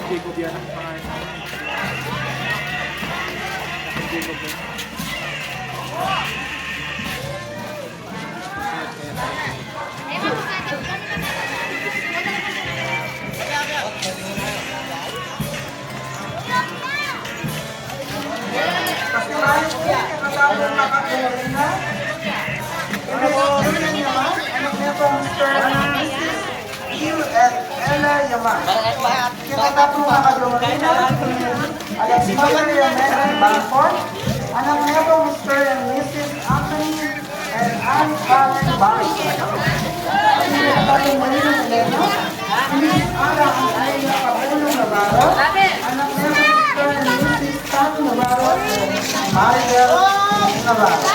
Jacob yan ang pangalan namin. Jacob yan. Kasi tayo po kasama ng nakakalain na. Anak niya po Mr. Gil at Ella Yaman. Kinata po nakagawain na. Alex Maria Megan Bangford. Anak niya po Mr. and Mrs. Anthony and Anne Karen Bangford. At kinata po Marina Elena. Miss Ara ang ay nakapulong Navarro. Anak niya po Mr. and Mrs. Tati Navarro and Maribel Navarro.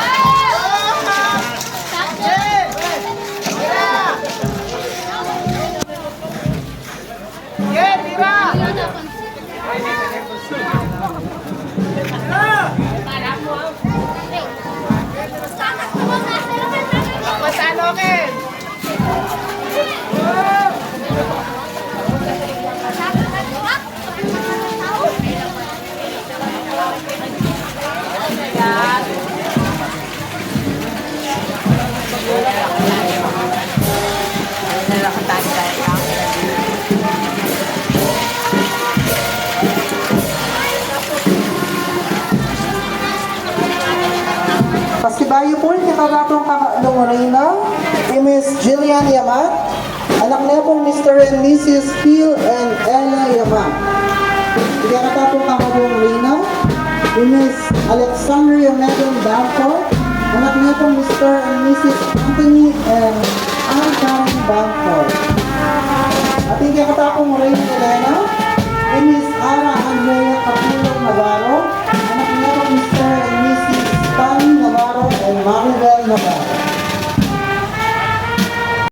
Pasibayo po yung katatong Longorina, kay Miss Jillian Yaman, anak niya pong Mr. and Mrs. Phil and Ella Yaman. Ikatatong Longorina, kay Miss Alexandria Megan Bangford, anak niya pong Mr. and Mrs. Anthony and Anne Karen Bangford. At ikatatong Reyna Elena, kay Miss Ara Andrea Capulong Navarro, anak niya pong Mr. and Mrs. Tani Navarro and Maribel Navarro.